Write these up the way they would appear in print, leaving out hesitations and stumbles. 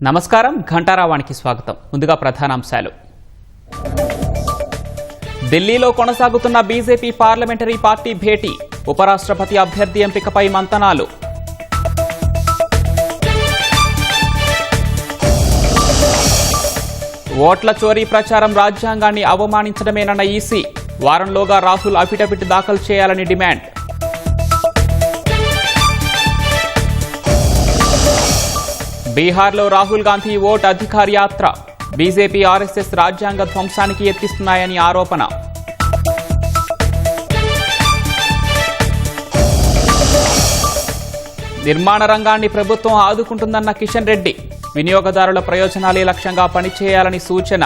నమస్కారం ఘంటారావానికి స్వాగతం. ముందుగా ప్రధానాంశాలు. ఢిల్లీలో కొనసాగుతున్న బీజేపీ పార్లమెంటరీ పార్టీ భేటీ, ఉపరాష్ట్రపతి అభ్యర్థి ఎంపికపై మంతనాలు. ఓట్ల చోరీ ప్రచారం రాజ్యాంగాన్ని అవమానించడమేనన్న ఈసీ, వారంలోగా రాహుల్ అఫిడవిట్ దాఖలు చేయాలని డిమాండ్. బీహార్లో రాహుల్ గాంధీ ఓట్ అధికార్ యాత్ర, బీజేపీ ఆర్ఎస్ఎస్ రాజ్యాంగ ధ్వంసానికి యత్నిస్తున్నాయని ఆరోపణ. నిర్మాణ రంగాన్ని ప్రభుత్వం ఆదుకుంటుందన్న కిషన్ రెడ్డి, వినియోగదారుల ప్రయోజనాలే లక్ష్యంగా పనిచేయాలని సూచన.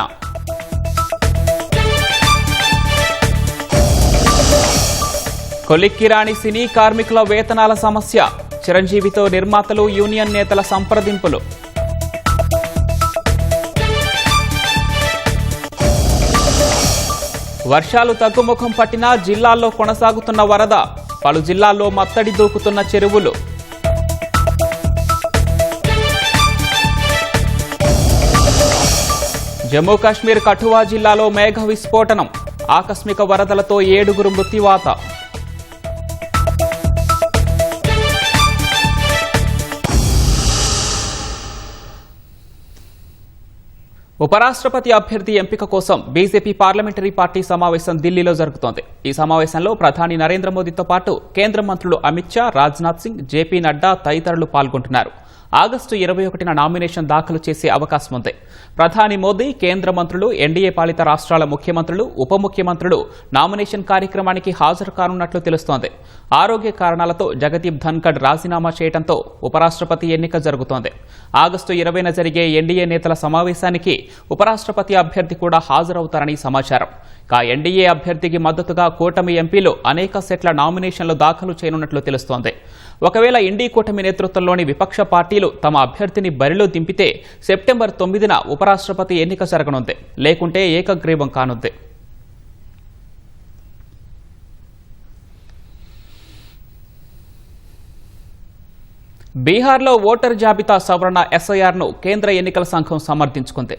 కొలిక్కిరాని సినీ కార్మికుల వేతనాల సమస్య, చిరంజీవితో నిర్మాతలు యూనియన్ నేతల సంప్రదింపులు. వర్షాలు తగ్గుముఖం పట్టినా జిల్లాల్లో కొనసాగుతున్న వరద, పలు జిల్లాల్లో మత్తడి దూకుతున్న చెరువులు. జమ్మూ కాశ్మీర్ కఠువా జిల్లాలో మేఘ విస్ఫోటనం, ఆకస్మిక వరదలతో 7 మృత్యువాత. ఉపరాష్ట్రపతి అభ్యర్థి ఎంపిక కోసం బీజేపీ పార్లమెంటరీ పార్టీ సమావేశం ఢిల్లీలో జరుగుతోంది. ఈ సమావేశంలో ప్రధాని నరేంద్ర మోదీతో పాటు కేంద్ర మంత్రులు అమిత్ షా, రాజ్నాథ్ సింగ్, జేపీ నడ్డా తదితరులు పాల్గొంటున్నారు. ఆగస్టు 21న నామినేషన్ దాఖలు చేసే అవకాశం ఉంది. ప్రధాని మోదీ, కేంద్ర మంత్రులు, ఎన్డీఏ పాలిత రాష్ట్రాల ముఖ్యమంత్రులు, ఉప ముఖ్యమంత్రులు నామినేషన్ కార్యక్రమానికి హాజరు కానున్నట్లు తెలుస్తోంది. ఆరోగ్య కారణాలతో జగదీప్ ధన్ఖడ్ రాజీనామా చేయడంతో ఉపరాష్ట్రపతి ఎన్నిక జరుగుతోంది. ఆగస్టు 20న జరిగే ఎన్డీఏ నేతల సమావేశానికి ఉపరాష్ట్రపతి అభ్యర్థి కూడా హాజరవుతారని సమాచారం. ఎన్డీఏ అభ్యర్థికి మద్దతుగా కూటమి ఎంపీలు అనేక సెట్ల నామినేషన్లు దాఖలు చేయనున్నట్లు తెలుస్తోంది. ఒకవేళ ఇండీ కూటమి నేతృత్వంలోని విపక్ష పార్టీలు తమ అభ్యర్థిని బరిలో దింపితే సెప్టెంబర్ 9న ఉపరాష్ట్రపతి ఎన్నిక జరగనుంది. లేకుంటే ఏకగ్రీవం కానుంది. బీహార్లో ఓటర్ జాబితా సవరణ ఎస్ఐఆర్ను కేంద్ర ఎన్నికల సంఘం సమర్థించుకుంది.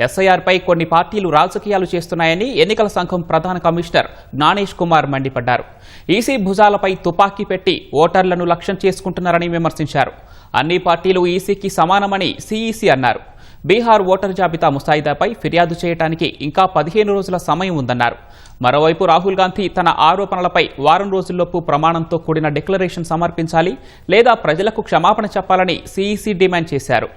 ఎస్ఐఆర్పై కొన్ని పార్టీలు రాజకీయాలు చేస్తున్నాయని ఎన్నికల సంఘం ప్రధాన కమిషనర్ జ్ఞానేష్ కుమార్ మండిపడ్డారు. ఈసీ భుజాలపై తుపాకీ పెట్టి ఓటర్లను లక్ష్యం చేసుకుంటున్నారని విమర్శించారు. అన్ని పార్టీలు ఈసీకి సమానమని సీఈసీ అన్నారు. బీహార్ ఓటర్ జాబితా ముసాయిదాపై ఫిర్యాదు చేయడానికి ఇంకా 15 రోజుల సమయం ఉందన్నారు. మరోవైపు రాహుల్ గాంధీ తన ఆరోపణలపై వారం రోజుల్లోపు ప్రమాణంతో కూడిన డిక్లరేషన్ సమర్పించాలి, లేదా ప్రజలకు క్షమాపణ చెప్పాలని సీఈసీ డిమాండ్ చేశారు.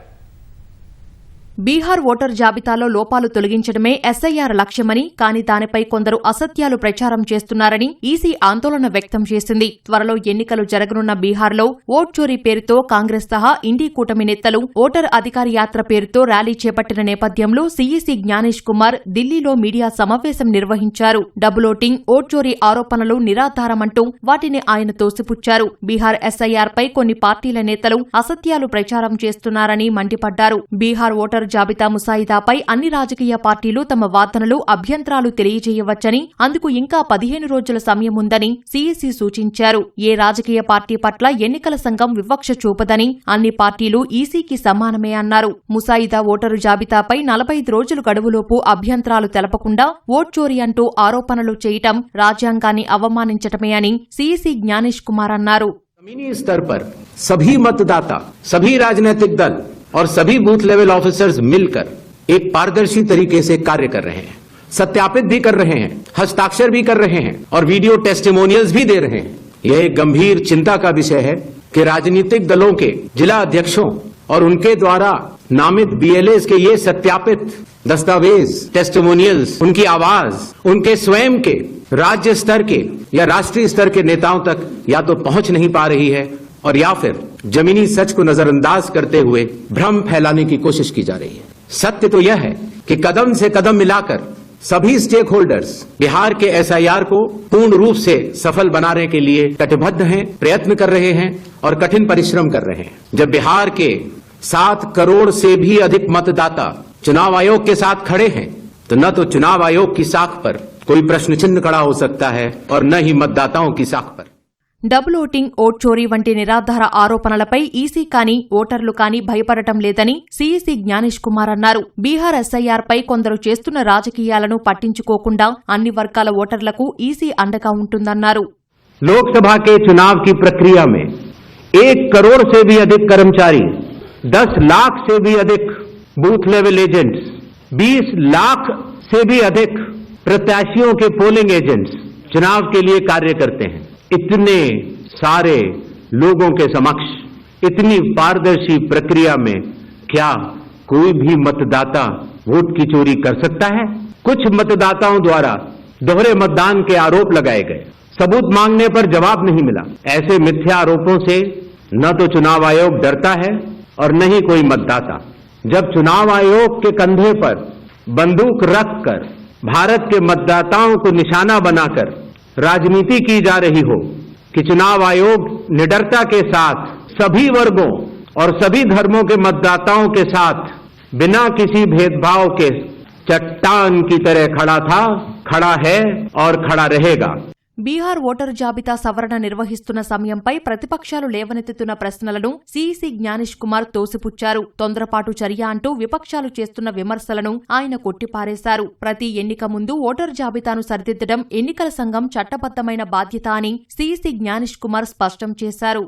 బీహార్ ఓటర్ జాబితాలో లోపాలు తొలగించడమే ఎస్ఐఆర్ లక్ష్యమని, కానీ దానిపై కొందరు అసత్యాలు ప్రచారం చేస్తున్నారని ఈసీ ఆందోళన వ్యక్తం చేసింది. త్వరలో ఎన్నికలు జరగనున్న బీహార్లో ఓట్ చోరీ పేరుతో కాంగ్రెస్ సహా ఇండీ కూటమి నేతలు ఓటర్ అధికార యాత్ర పేరుతో ర్యాలీ చేపట్టిన నేపథ్యంలో సీఈసీ జ్ఞానేష్ కుమార్ ఢిల్లీలో మీడియా సమావేశం నిర్వహించారు. డబుల్ ఓటింగ్, ఓట్ చోరీ ఆరోపణలు నిరాధారమంటూ వాటిని ఆయన తోసిపుచ్చారు. బీహార్ ఎస్ఐఆర్ పై కొన్ని పార్టీల నేతలు అసత్యాలు ప్రచారం చేస్తున్నారని మండిపడ్డారు. బీహార్ ఓటర్ జాబితా ముసాయిదాపై అన్ని రాజకీయ పార్టీలు తమ వాదనలు, అభ్యంతరాలు తెలియజేయవచ్చని, అందుకు ఇంకా 15 రోజుల సమయం ఉందని సీఈసీ సూచించారు. ఏ రాజకీయ పార్టీ పట్ల ఎన్నికల సంఘం వివక్ష చూపదని, అన్ని పార్టీలు ఈసీకి సమానమే అన్నారు. ముసాయిదా ఓటరు జాబితాపై 45 రోజుల గడువులోపు అభ్యంతరాలు తెలపకుండా ఓట్ చోరీ అంటూ ఆరోపణలు చేయటం రాజ్యాంగాన్ని అవమానించటమే అని సీఈసీ జ్ఞానేష్ కుమార్ అన్నారు. जमीनी स्तर पर सभी मतदाता, सभी राजनीतिक दल और सभी बूथ लेवल ऑफिसर्स मिलकर एक पारदर्शी तरीके से कार्य कर रहे हैं, सत्यापित भी कर रहे हैं, हस्ताक्षर भी कर रहे हैं और वीडियो टेस्टिमोनियल्स भी दे रहे हैं। यह एक गंभीर चिंता का विषय है कि राजनीतिक दलों के जिला अध्यक्षों और उनके द्वारा नामित बीएलएस के ये सत्यापित दस्तावेज, टेस्टिमोनियल्स, उनकी आवाज उनके स्वयं के राज्य स्तर के या राष्ट्रीय स्तर के नेताओं तक या तो पहुंच नहीं पा रही है और या फिर जमीनी सच को नजरअंदाज करते हुए भ्रम फैलाने की कोशिश की जा रही है। सत्य तो यह है कि कदम से कदम मिलाकर सभी स्टेक होल्डर्स बिहार के एसआईआर को पूर्ण रूप से सफल बनाने के लिए कटिबद्ध हैं, प्रयत्न कर रहे हैं और कठिन परिश्रम कर रहे हैं। जब बिहार के 7 करोड़ से भी अधिक मतदाता चुनाव आयोग के साथ खड़े हैं, तो न तो चुनाव आयोग की साख पर कोई प्रश्न चिन्ह खड़ा हो सकता है और न ही मतदाताओं की साख पर। డబుల్ ఓటింగ్, ఓట్ చోరీ వంటి నిరాధార ఆరోపణలపై ఈసీ కానీ ఓటర్లు కానీ భయపడటం లేదని సీఈసీ జ్ఞానేష్ కుమార్ అన్నారు. బీహార్ ఎస్ఐఆర్పై కొందరు చేస్తున్న రాజకీయాలను పట్టించుకోకుండా అన్ని వర్గాల ఓటర్లకు ఈసీ అండగా ఉంటుందన్నారు. लोकसभा के चुनाव की प्रक्रिया में 1 करोड़ से भी अधिक कर्मचारी, 10 लाख से भी अधिक बूथ लेवल एजेंट्स, 20 लाख से भी अधिक प्रत्याशियों के पोलिंग एजेंट्स चुनाव के लिए कार्य करते हैं. इतने सारे लोगों के समक्ष इतनी पारदर्शी प्रक्रिया में क्या कोई भी मतदाता वोट की चोरी कर सकता है? कुछ मतदाताओं द्वारा दोहरे मतदान के आरोप लगाए गए, सबूत मांगने पर जवाब नहीं मिला. ऐसे मिथ्या आरोपों से न तो चुनाव आयोग डरता है और न ही कोई मतदाता. जब चुनाव आयोग के कंधे पर बंदूक रखकर भारत के मतदाताओं को निशाना बनाकर राजनीति की जा रही हो कि चुनाव आयोग निडरता के साथ सभी वर्गों और सभी धर्मों के मतदाताओं के साथ बिना किसी भेदभाव के चट्टान की तरह खड़ा था, खड़ा है और खड़ा रहेगा. బీహార్ ఓటరు జాబితా సవరణ నిర్వహిస్తున్న సమయంపై ప్రతిపక్షాలు లేవనెత్తుతున్న ప్రశ్నలను సీఈసీ జ్ఞానేష్ కుమార్ తోసిపుచ్చారు. తొందరపాటు చర్య అంటూ విపక్షాలు చేస్తున్న విమర్శలను ఆయన కొట్టిపారేశారు. ప్రతి ఎన్నిక ముందు ఓటరు జాబితాను సరిదిద్దడం ఎన్నికల సంఘం చట్టబద్దమైన బాధ్యత అని సీఈసీ జ్ఞానేష్ కుమార్ స్పష్టం చేశారు.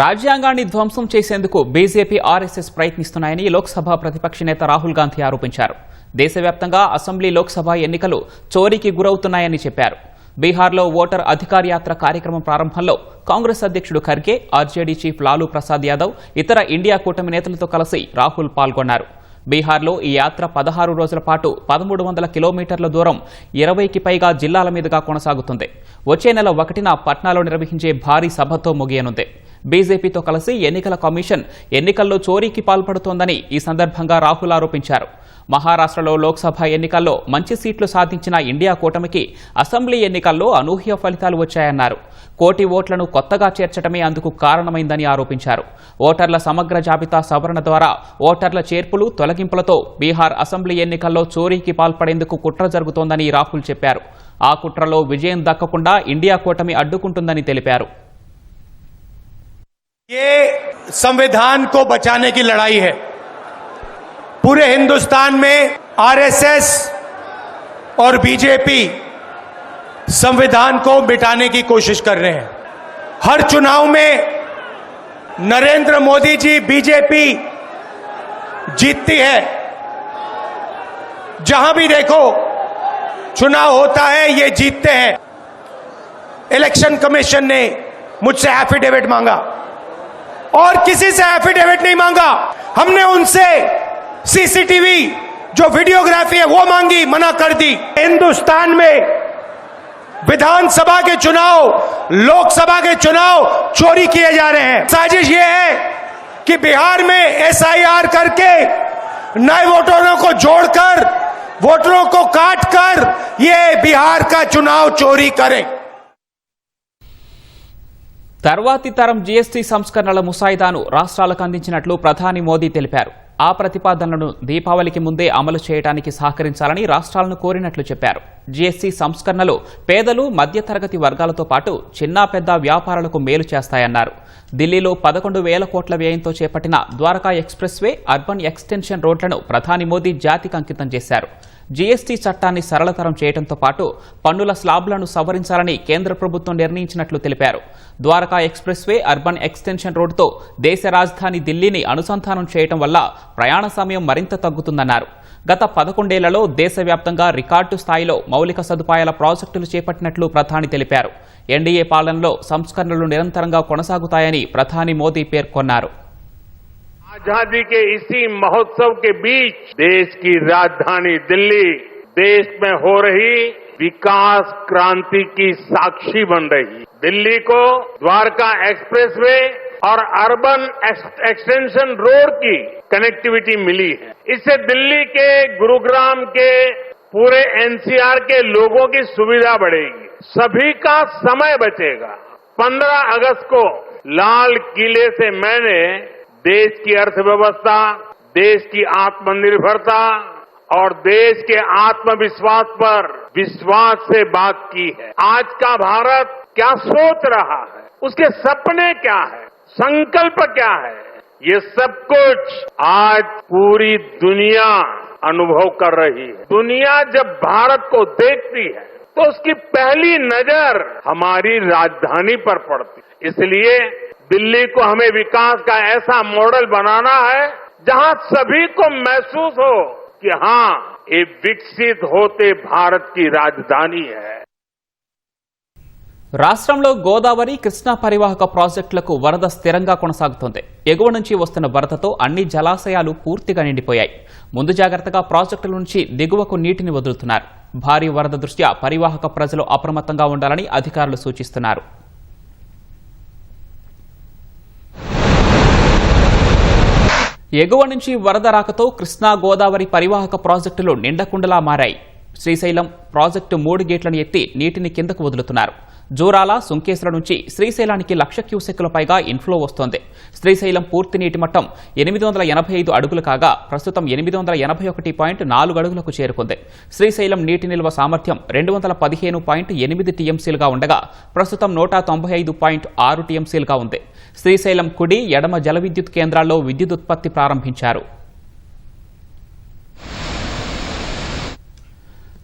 రాజ్యాంగాన్ని ధ్వంసం చేసేందుకు బీజేపీ, ఆర్ఎస్ఎస్ ప్రయత్నిస్తున్నాయని లోక్సభ ప్రతిపక్ష నేత రాహుల్ గాంధీ ఆరోపించారు. దేశవ్యాప్తంగా అసెంబ్లీ, లోక్సభ ఎన్నికలు చోరీకి గురవుతున్నాయని చెప్పారు. బీహార్లో ఓటర్ అధికార్ యాత్ర కార్యక్రమం ప్రారంభంలో కాంగ్రెస్ అధ్యక్షుడు ఖర్గే, ఆర్జేడీ చీఫ్ లాలూ ప్రసాద్ యాదవ్, ఇతర ఇండియా కూటమి నేతలతో కలిసి రాహుల్ పాల్గొన్నారు. బీహార్లో ఈ యాత్ర 16 రోజుల పాటు 1300 కిలోమీటర్ల దూరం 20కి పైగా జిల్లాల మీదుగా కొనసాగుతుంది. వచ్చే నెల 1న పట్నాలో నిర్వహించే భారీ సభతో ముగియనుంది. బీజేపీతో కలిసి ఎన్నికల కమిషన్ ఎన్నికల్లో చోరీకి పాల్పడుతోందని ఈ సందర్భంగా రాహుల్ ఆరోపించారు. మహారాష్ట్రలో లోక్సభ ఎన్నికల్లో మంచి సీట్లు సాధించిన ఇండియా కూటమికి అసెంబ్లీ ఎన్నికల్లో అనూహ్య ఫలితాలు వచ్చాయన్నారు. 1 కోటి ఓట్లను కొత్తగా చేర్చడమే అందుకు కారణమైందని ఆరోపించారు. ఓటర్ల సమగ్ర జాబితా సవరణ ద్వారా ఓటర్ల చేర్పులు, తొలగింపులతో బీహార్ అసెంబ్లీ ఎన్నికల్లో చోరీకి పాల్పడేందుకు కుట్ర జరుగుతోందని రాహుల్ చెప్పారు. ఆ కుట్రలో విజయం దక్కకుండా ఇండియా కూటమి అడ్డుకుంటుందని తెలిపారు. ये संविधान को बचाने की लड़ाई है. पूरे हिंदुस्तान में आरएसएस और बीजेपी संविधान को मिटाने की कोशिश कर रहे हैं. हर चुनाव में नरेंद्र मोदी जी बीजेपी जीतती है. जहां भी देखो चुनाव होता है, ये जीतते हैं. इलेक्शन कमीशन ने मुझसे एफिडेविट मांगा और किसी से एफिडेविट नहीं मांगा. हमने उनसे सीसीटीवी जो वीडियोग्राफी है वो मांगी, मना कर दी. हिंदुस्तान में विधानसभा के चुनाव, लोकसभा के चुनाव चोरी किए जा रहे हैं. साजिश ये है कि बिहार में एसआईआर करके नए वोटरों को जोड़कर, वोटरों को काटकर ये बिहार का चुनाव चोरी करें. తర్వాతి తరం జీఎస్టీ సంస్కరణల ముసాయిదాను రాష్ట్రాలకు అందించినట్లు ప్రధాని మోదీ తెలిపారు. ఆ ప్రతిపాదనలను దీపావళికి ముందే అమలు చేయడానికి సహకరించాలని రాష్ట్రాలను కోరినట్లు చెప్పారు. జీఎస్టీ సంస్కరణలు పేదలు, మధ్యతరగతి వర్గాలతో పాటు చిన్న పెద్ద వ్యాపారాలకు మేలు చేస్తాయన్నారు. ఢిల్లీలో 11,000 కోట్ల వ్యయంతో చేపట్టిన Dwarka express way, urban extension రోడ్లను ప్రధాని మోదీ జాతికి అంకితం చేశారు. జీఎస్టీ చట్టాన్ని సరళతరం చేయడంతో పాటు పన్నుల స్లాబ్లను సవరించాలని కేంద్ర ప్రభుత్వం నిర్ణయించినట్లు తెలిపారు. Dwarka express way, urban extension రోడ్డుతో దేశ రాజధాని ఢిల్లీని అనుసంధానం చేయడం వల్ల ప్రయాణ సమయం మరింత తగ్గుతుందన్నారు. గత 11 ఏళ్లలో దేశవ్యాప్తంగా రికార్డు స్థాయిలో మౌలిక సదుపాయాల ప్రాజెక్టులు చేపట్టినట్లు ప్రధాని తెలిపారు. ఎన్డీఏ పాలనలో సంస్కరణలు నిరంతరంగా కొనసాగుతాయని ప్రధాని మోదీ పేర్కొన్నారు. आजादी के इसी महोत्सव के बीच देश की राजधानी दिल्ली देश में हो रही विकास क्रांति की साक्षी बन रही. दिल्ली को द्वारका एक्सप्रेसवे और अर्बन एक्सटेंशन रोड की कनेक्टिविटी मिली है. इससे दिल्ली के, गुरुग्राम के, पूरे एनसीआर के लोगों की सुविधा बढ़ेगी, सभी का समय बचेगा. 15 अगस्त को लाल किले से मैंने देश की अर्थव्यवस्था, देश की आत्मनिर्भरता और देश के आत्मविश्वास पर विश्वास से बात की है। आज का भारत क्या सोच रहा है, उसके सपने क्या है, संकल्प क्या है, ये सब कुछ आज पूरी दुनिया अनुभव कर रही है। दुनिया जब भारत को देखती है तो उसकी पहली नजर हमारी राजधानी पर पड़ती है। इसलिए दिल्ली को हमें विकास का ऐसा मॉडल बनाना है जहां सभी को महसूस हो कि हाँ, ये विकसित होते भारत की राजधानी है। రాష్ట్రంలో గోదావరి కృష్ణా పరివాహక ప్రాజెక్టులకు వరద స్థిరంగా కొనసాగుతోంది. ఎగువ నుంచి వస్తున్న వరదతో అన్ని జలాశయాలు పూర్తిగా నిండిపోయాయి. ముందు జాగ్రత్తగా ప్రాజెక్టుల నుంచి దిగువకు నీటిని వదులుతున్నారు. భారీ వరద దృష్ట్యా పరివాహక ప్రజలు అప్రమత్తంగా ఉండాలని అధికారులు సూచిస్తున్నారు. ఎగువ నుంచి వరద రాకతో కృష్ణా గోదావరి పరివాహక ప్రాజెక్టులు నిండకుండలా మారాయి. శ్రీశైలం ప్రాజెక్టు 3 గేట్లను ఎత్తి నీటిని కిందకు వదులుతున్నారు. జూరాల సుంకేశ్వర నుంచి శ్రీశైలానికి 1,00,000 క్యూసెక్కుల పైగా ఇన్ఫ్లో వస్తోంది. శ్రీశైలం పూర్తి నీటి మట్టం 885 అడుగులు కాగా ప్రస్తుతం 881.4 అడుగులకు చేరుకుంది. శ్రీశైలం నీటి నిల్వ సామర్థ్యం 215.8 టీఎంసీలుగా ఉండగా ప్రస్తుతం 195.6 టీఎంసీలుగా ఉంది. శ్రీశైలం కుడి ఎడమ జల విద్యుత్ కేంద్రాల్లో విద్యుత్ ఉత్పత్తి ప్రారంభించారు.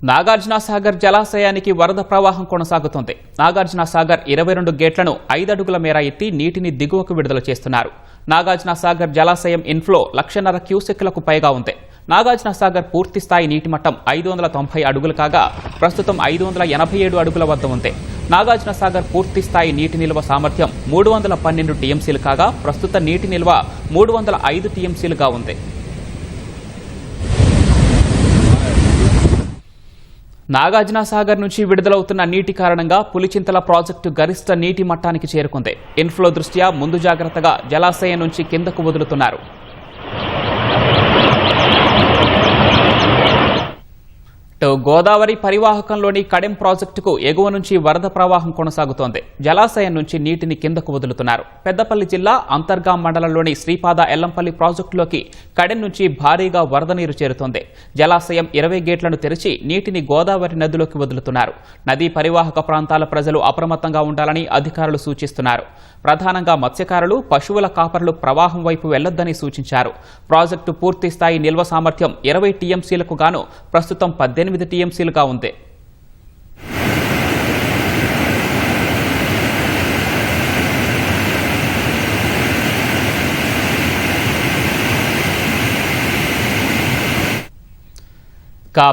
నాగార్జున సాగర్ జలాశయానికి వరద ప్రవాహం కొనసాగుతోంది. నాగార్జున సాగర్ 22 గేట్లను 5 అడుగుల మేర ఎత్తి నీటిని దిగువకు విడుదల చేస్తున్నారు. నాగార్జున సాగర్ జలాశయం ఇన్ఫ్లో 1,50,000 క్యూసెక్కులకు పైగా ఉంది. నాగార్జున సాగర్ పూర్తి స్థాయి నీటి మట్టం 590 అడుగులు కాగా ప్రస్తుతం 587 అడుగుల వద్ద ఉంది. నాగార్జున సాగర్ పూర్తి స్థాయి నీటి నిల్వ సామర్థ్యం 312 టీఎంసీలు కాగా ప్రస్తుత నీటి నిల్వ 305 టీఎంసీలుగా ఉంది. నాగార్జున సాగర్ నుంచి విడుదలవుతున్న నీటి కారణంగా పులిచింతల ప్రాజెక్టు గరిష్ట నీటి మట్టానికి చేరుకుంది. ఇన్ఫ్లో దృష్ట్యా ముందు జాగ్రత్తగా జలాశయం నుంచి కిందకు వదులుతున్నారు. గోదావరి పరివాహకంలోని కడెం ప్రాజెక్టుకు ఎగువ నుంచి వరద ప్రవాహం కొనసాగుతోంది. జలాశయం నుంచి నీటిని కిందకు వదులుతున్నారు. పెద్దపల్లి జిల్లా అంతర్గాం మండలంలోని శ్రీపాద ఎల్లంపల్లి ప్రాజెక్టులోకి కడెం నుంచి భారీగా వరద నీరు చేరుతోంది. జలాశయం 20 గేట్లను తెరిచి నీటిని గోదావరి నదిలోకి వదులుతున్నారు. నదీ పరివాహక ప్రాంతాల ప్రజలు అప్రమత్తంగా ఉండాలని అధికారులు సూచిస్తున్నారు. ప్రధానంగా మత్స్యకారులు, పశువుల కాపరులు ప్రవాహం వైపు వెళ్లొద్దని సూచించారు. ప్రాజెక్టు పూర్తి స్థాయి నిల్వ సామర్థ్యం 20 టీఎంసీలకు గాను ప్రస్తుతం 18 టీఎంసీలుగా ఉంది.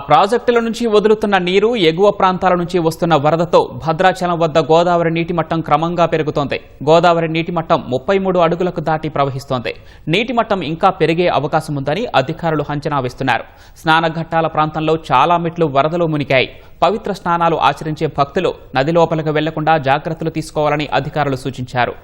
ప్రాజెక్టుల నుంచి వదులుతున్న నీరు, ఎగువ ప్రాంతాల నుంచి వస్తున్న వరదతో భద్రాచలం వద్ద గోదావరి నీటి మట్టం క్రమంగా పెరుగుతోంది. గోదావరి నీటి మట్టం 33 అడుగులకు దాటి ప్రవహిస్తోంది. నీటి మట్టం ఇంకా పెరిగే అవకాశం ఉందని అధికారులు అంచనా వేస్తున్నారు. స్నానఘట్టాల ప్రాంతంలో చాలా మెట్లు వరదలో మునిగాయి. పవిత్ర స్నానాలు ఆచరించే భక్తులు నది లోపలికి వెళ్లకుండా జాగ్రత్తలు తీసుకోవాలని అధికారులు సూచించారు.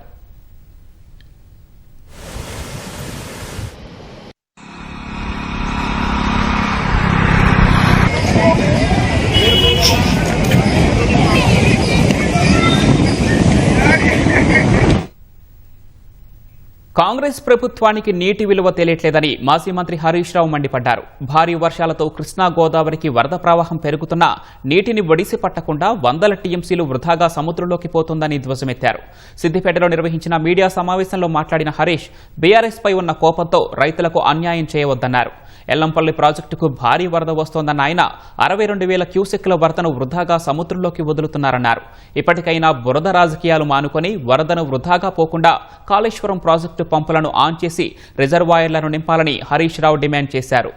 కాంగ్రెస్ ప్రభుత్వానికి నీటి విలువ తెలియట్లేదని మాజీ మంత్రి హరీష్ రావు మండిపడ్డారు. భారీ వర్షాలతో కృష్ణా గోదావరికి వరద ప్రవాహం పెరుగుతున్నా నీటిని ఒడిసి పట్టకుండా 100 టీఎంసీలు వృధాగా సముద్రంలోకి పోతుందని ధ్వజమెత్తారు. సిద్దిపేటలో నిర్వహించిన మీడియా సమావేశంలో మాట్లాడిన హరీష్ బీఆర్ఎస్ పై ఉన్న కోపంతో రైతులకు అన్యాయం చేయవద్దన్నారు. ఎల్లంపల్లి ప్రాజెక్టుకు భారీ వరద వస్తోందన్న ఆయన 62,000 క్యూసెక్కుల వరదను వృధాగా సముద్రంలోకి వదులుతున్నారన్నారు. ఇప్పటికైనా బురద రాజకీయాలు మానుకొని వరదను వృధాగా పోకుండా కాళేశ్వరం ప్రాజెక్టు పంపులను ఆన్ చేసి రిజర్వాయర్లను నింపాలని హరీష్ రావు డిమాండ్ చేశారు.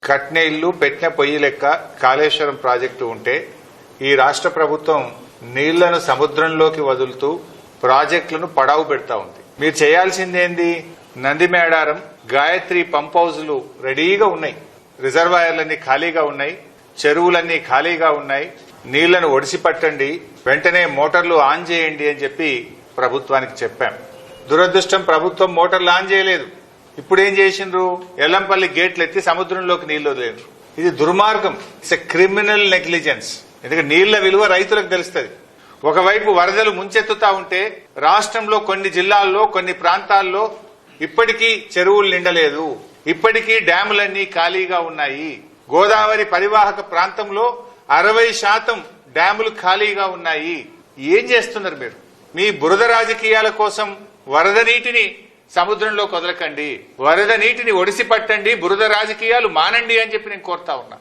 కట్నే ఇల్లు పెట్టిన పొయ్యి లెక్క కాళేశ్వరం ప్రాజెక్టు ఉంటే ఈ రాష్ట్ర ప్రభుత్వం నీళ్లను సముద్రంలోకి వదులుతూ ప్రాజెక్టులను పడావు పెడతా ఉంది. మీరు చేయాల్సిందేంది? నందిమేడారం, గాయత్రి పంప్ హౌజులు రెడీగా ఉన్నాయి, రిజర్వాయర్లన్నీ ఖాళీగా ఉన్నాయి, చెరువులన్నీ ఖాళీగా ఉన్నాయి. నీళ్లను ఒడిసి పట్టండి, వెంటనే మోటార్లు ఆన్ చేయండి అని చెప్పి ప్రభుత్వానికి చెప్పాం. దురదృష్టం, ప్రభుత్వం మోటార్లు ఆన్ చేయలేదు. ఇప్పుడు ఏం చేసిండ్రు? ఎల్లంపల్లి గేట్లు ఎత్తి సముద్రంలోకి నీళ్లు వదిలేరు. ఇది దుర్మార్గం. It's a criminal negligence. ఎందుకంటే నీళ్ల విలువ రైతులకు తెలుస్తుంది. ఒకవైపు వరదలు ముంచెత్తుతా ఉంటే రాష్ట్రంలో కొన్ని జిల్లాల్లో, కొన్ని ప్రాంతాల్లో ఇప్పటికీ చెరువులు నిండలేదు. ఇప్పటికీ డ్యాములన్నీ ఖాళీగా ఉన్నాయి. గోదావరి పరివాహక ప్రాంతంలో 60% డ్యాములు ఖాళీగా ఉన్నాయి. ఏం చేస్తున్నారు మీరు? మీ బురద రాజకీయాల కోసం వరద నీటిని సముద్రంలో వదలకండి, వరద నీటిని ఒడిసి పట్టండి, బురద రాజకీయాలు మానండి అని చెప్పి నేను కోరుతా ఉన్నా.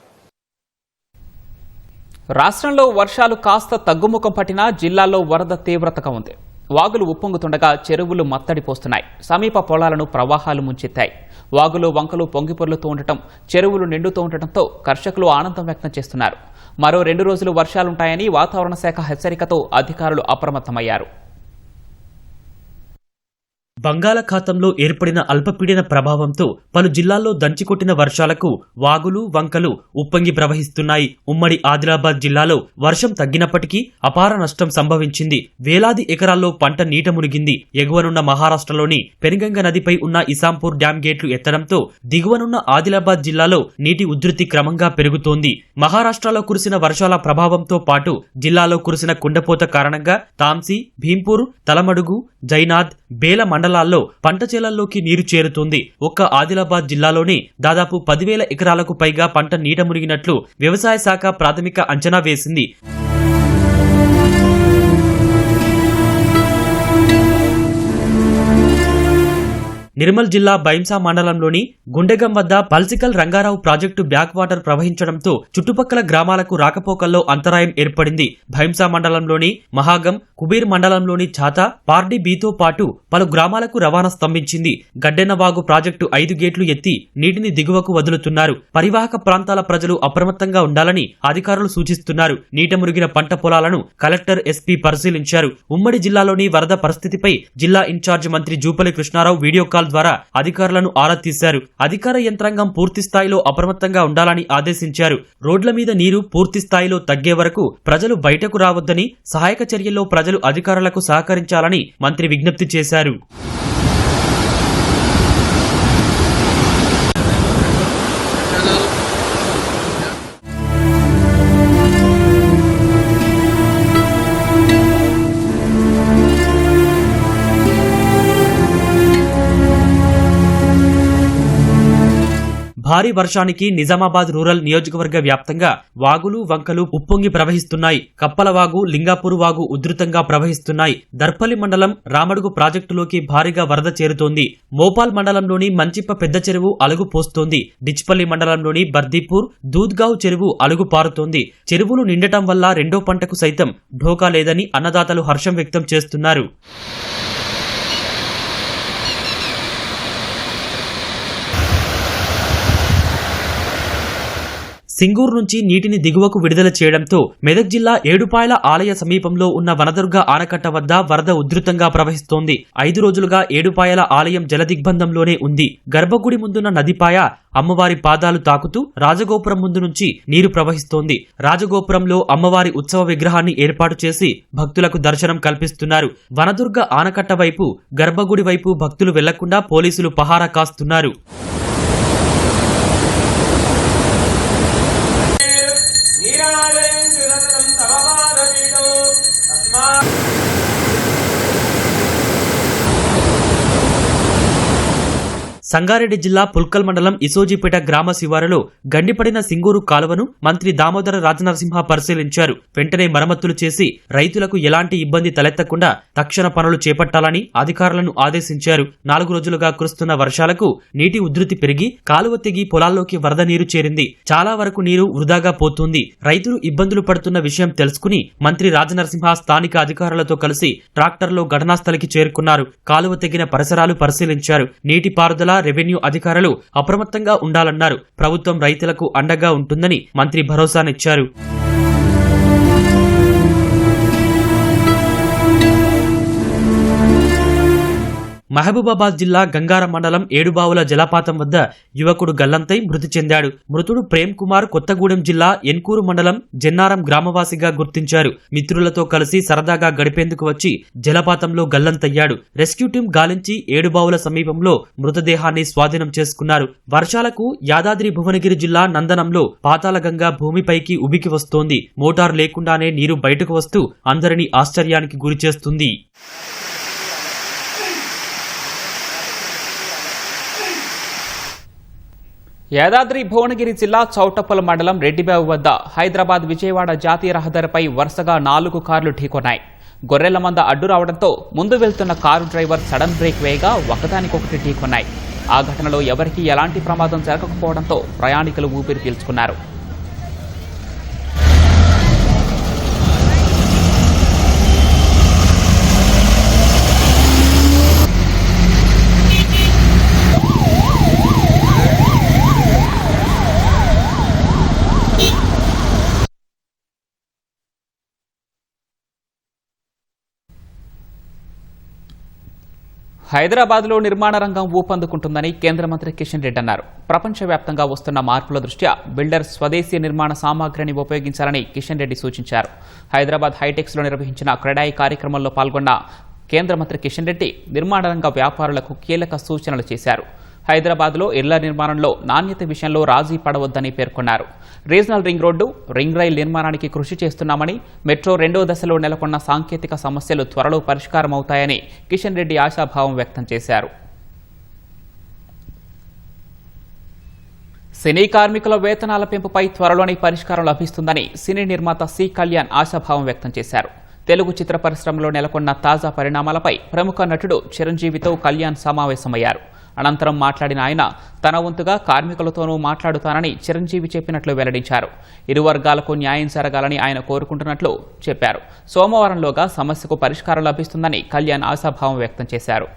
రాష్ట్రంలో వర్షాలు కాస్త తగ్గుముఖం పట్టినా జిల్లాల్లో వరద తీవ్రతగా ఉంది. వాగులు ఉప్పొంగుతుండగా చెరువులు మత్తడి పోస్తున్నాయి. సమీప పొలాలను ప్రవాహాలు ముంచెత్తాయి. వాగులు వంకలు పొంగిపొర్లుతూ ఉండటం, చెరువులు నిండుతూ ఉండటంతో కర్షకులు ఆనందం వ్యక్తం చేస్తున్నారు. మరో 2 రోజులు వర్షాలుంటాయని వాతావరణ శాఖ హెచ్చరికతో అధికారులు అప్రమత్తమయ్యారు. బంగాళాఖాతంలో ఏర్పడిన అల్పపీడన ప్రభావంతో పలు జిల్లాల్లో దంచికొట్టిన వర్షాలకు వాగులు వంకలు ఉప్పొంగి ప్రవహిస్తున్నాయి. ఉమ్మడి ఆదిలాబాద్ జిల్లాలో వర్షం తగ్గినప్పటికీ అపార నష్టం సంభవించింది. వేలాది ఎకరాల్లో పంట నీట మునిగింది. ఎగువనున్న మహారాష్ట్రలోని పెన్గంగ నదిపై ఉన్న ఇసాంపూర్ డ్యాం గేట్లు ఎత్తడంతో దిగువనున్న ఆదిలాబాద్ జిల్లాలో నీటి ఉధృతి క్రమంగా పెరుగుతోంది. మహారాష్ట్రలో కురిసిన వర్షాల ప్రభావంతో పాటు జిల్లాలో కురిసిన కుండపోత కారణంగా తాంసీ, భీంపూర్, తలమడుగు, జైనాథ్, బేల మండలాల్లో పంట చేలల్లోకి నీరు చేరుతోంది. ఒక్క ఆదిలాబాద్ జిల్లాలోనే దాదాపు 10,000 ఎకరాలకు పైగా పంట నీట మునిగినట్లు వ్యవసాయ శాఖ ప్రాథమిక అంచనా వేసింది. నిర్మల్ జిల్లా బైంసా మండలంలోని గుండెగం వద్ద పల్సికల్ రంగారావు ప్రాజెక్టు బ్యాక్ వాటర్ ప్రవహించడంతో చుట్టుపక్కల గ్రామాలకు రాకపోకల్లో అంతరాయం ఏర్పడింది. భైంసా మండలంలోని మహాగం, కుబీర్ మండలంలోని ఛాతా, పార్డీ బీతో పాటు పలు గ్రామాలకు రవాణా స్తంభించింది. గడ్డెన్నవాగు ప్రాజెక్టు 5 గేట్లు ఎత్తి నీటిని దిగువకు వదులుతున్నారు. పరివాహక ప్రాంతాల ప్రజలు అప్రమత్తంగా ఉండాలని అధికారులు సూచిస్తున్నారు. నీట మురిగిన పంట పొలాలను కలెక్టర్, ఎస్పీ పరిశీలించారు. ఉమ్మడి జిల్లాలోని వరద పరిస్థితిపై జిల్లా ఇన్ఛార్జ్ మంత్రి జూపల్లి కృష్ణారావు వీడియో కాల్ ద్వారా అధికారులను ఆరా తీశారు. అధికార యంత్రాంగం పూర్తి స్థాయిలో అప్రమత్తంగా ఉండాలని ఆదేశించారు. రోడ్ల మీద నీరు పూర్తి స్థాయిలో తగ్గే వరకు ప్రజలు బయటకు రావద్దని, సహాయక చర్యల్లో ప్రజలు అధికారులకు సహకరించాలని మంత్రి విజ్ఞప్తి చేశారు. భారీ వర్షానికి నిజామాబాద్ రూరల్ నియోజకవర్గ వ్యాప్తంగా వాగులు వంకలు ఉప్పొంగి ప్రవహిస్తున్నాయి. కప్పలవాగు, లింగాపూర్ వాగు ఉధృతంగా ప్రవహిస్తున్నాయి. దర్పల్లి మండలం రామడుగు ప్రాజెక్టులోకి భారీగా వరద చేరుతోంది. మోపాల్ మండలంలోని మంచిప్ప పెద్ద చెరువు అలుగు పోస్తోంది. డిచ్పల్లి మండలంలోని బర్దీపూర్, దూద్గావ్ చెరువు అలుగు పారుతోంది. చెరువులు నిండటం వల్ల రెండో పంటకు సైతం ఢోకా లేదని అన్నదాతలు హర్షం వ్యక్తం చేస్తున్నారు. సింగూరు నుంచి నీటిని దిగువకు విడుదల చేయడంతో మెదక్ జిల్లా ఏడుపాయల ఆలయ సమీపంలో ఉన్న వనదుర్గ ఆనకట్ట వద్ద వరద ఉధృతంగా ప్రవహిస్తోంది. 5 రోజులుగా ఏడుపాయల ఆలయం జలదిగ్బంధంలోనే ఉంది. గర్భగుడి ముందున్న నదిపాయ అమ్మవారి పాదాలు తాకుతూ రాజగోపురం ముందు నుంచి నీరు ప్రవహిస్తోంది. రాజగోపురంలో అమ్మవారి ఉత్సవ విగ్రహాన్ని ఏర్పాటు చేసి భక్తులకు దర్శనం కల్పిస్తున్నారు. వనదుర్గ ఆనకట్ట వైపు, గర్భగుడి వైపు భక్తులు వెళ్లకుండా పోలీసులు పహారా కాస్తున్నారు. సంగారెడ్డి జిల్లా పుల్కల్ మండలం ఇసోజీపేట గ్రామ శివారులో గండిపడిన సింగూరు కాలువను మంత్రి దామోదర రాజనరసింహ పరిశీలించారు. వెంటనే మరమ్మతులు చేసి రైతులకు ఎలాంటి ఇబ్బంది తలెత్తకుండా తక్షణ పనులు చేపట్టాలని అధికారులను ఆదేశించారు. 4 రోజులుగా కురుస్తున్న వర్షాలకు నీటి ఉధృతి పెరిగి కాలువ తెగి పొలాల్లోకి వరద నీరు చేరింది. చాలా వరకు నీరు వృధాగా పోతుంది. రైతులు ఇబ్బందులు పడుతున్న విషయం తెలుసుకుని మంత్రి రాజనరసింహ స్థానిక అధికారులతో కలిసి ట్రాక్టర్లో ఘటనాస్థలికి చేరుకున్నారు. కాలువ తెగిన పరిసరాలు పరిశీలించారు. నీటిపారుదల, రెవెన్యూ అధికారులు అప్రమత్తంగా ఉండాలన్నారు. ప్రభుత్వం రైతులకు అండగా ఉంటుందని మంత్రి భరోసానిచ్చారు. మహబూబాబాద్ జిల్లా గంగారం మండలం ఏడుబావుల జలపాతం వద్ద యువకుడు గల్లంతై మృతి చెందాడు. మృతుడు ప్రేమ్ కుమార్ కొత్తగూడెం జిల్లా ఎన్కూరు మండలం జన్నారం గ్రామవాసిగా గుర్తించారు. మిత్రులతో కలిసి సరదాగా గడిపేందుకు వచ్చి జలపాతంలో గల్లంతయ్యాడు. రెస్క్యూ టీం గాలించి ఏడుబావుల సమీపంలో మృతదేహాన్ని స్వాధీనం చేసుకున్నారు. వర్షాలకు యాదాద్రి భువనగిరి జిల్లా నందనంలో పాతాళగంగా భూమిపైకి ఉబికి వస్తోంది. మోటారు లేకుండానే నీరు బయటకు వస్తూ అందరినీ ఆశ్చర్యానికి గురిచేస్తుంది. యాదాద్రి భువనగిరి జిల్లా చౌటప్పల మండలం రెడ్డిబాబు వద్ద హైదరాబాద్ విజయవాడ జాతీయ రహదారిపై వరుసగా 4 కార్లు ఢీకొన్నాయి. గొర్రెల మంద అడ్డు రావడంతో ముందు వెళ్తున్న కారు డ్రైవర్ సడన్ బ్రేక్ వేయగా ఒకదానికొకటి ఢీకొన్నాయి. ఆ ఘటనలో ఎవరికీ ఎలాంటి ప్రమాదం జరగకపోవడంతో ప్రయాణికులు ఊపిరి పీల్చుకున్నారు. హైదరాబాద్లో నిర్మాణ రంగం ఊపందుకుంటుందని కేంద్ర మంత్రి కిషన్ రెడ్డి అన్నారు. ప్రపంచవ్యాప్తంగా వస్తున్న మార్పుల దృష్ట్యా బిల్డర్ స్వదేశీ నిర్మాణ సామాగ్రిని ఉపయోగించాలని కిషన్ రెడ్డి సూచించారు. హైదరాబాద్ హైటెక్స్లో నిర్వహించిన క్రెడాయి కార్యక్రమంలో పాల్గొన్న కేంద్ర మంత్రి కిషన్ రెడ్డి నిర్మాణ రంగ వ్యాపారులకు కీలక సూచనలు చేశారు. హైదరాబాద్లో ఇళ్ల నిర్మాణంలో నాణ్యత విషయంలో రాజీ పడవద్దని పేర్కొన్నారు. Regional ring road, ring rail నిర్మాణానికి కృషి చేస్తున్నామని, మెట్రో 2వ దశలో నెలకొన్న సాంకేతిక సమస్యలు త్వరలో పరిష్కారమవుతాయని కిషన్ రెడ్డి ఆశాభావం వ్యక్తం చేశారు. సినీ కార్మికుల వేతనాల పెంపుపై త్వరలోనే పరిష్కారం లభిస్తుందని సినీ నిర్మాత సి కళ్యాణ్ ఆశాభావం వ్యక్తం చేశారు. తెలుగు చిత్ర పరిశ్రమలో నెలకొన్న తాజా పరిణామాలపై ప్రముఖ నటుడు చిరంజీవితో కళ్యాణ్ సమావేశమయ్యారు. అనంతరం మాట్లాడిన ఆయన తన వంతుగా కార్మికులతోనూ మాట్లాడుతానని చిరంజీవి చెప్పినట్లు వెల్లడించారు. ఇరు వర్గాలకు న్యాయం జరగాలని ఆయన కోరుకుంటున్నట్లు చెప్పారు. సోమవారంలోగా సమస్యకు పరిష్కారం లభిస్తుందని కళ్యాణ్ ఆశాభావం వ్యక్తం చేశారు.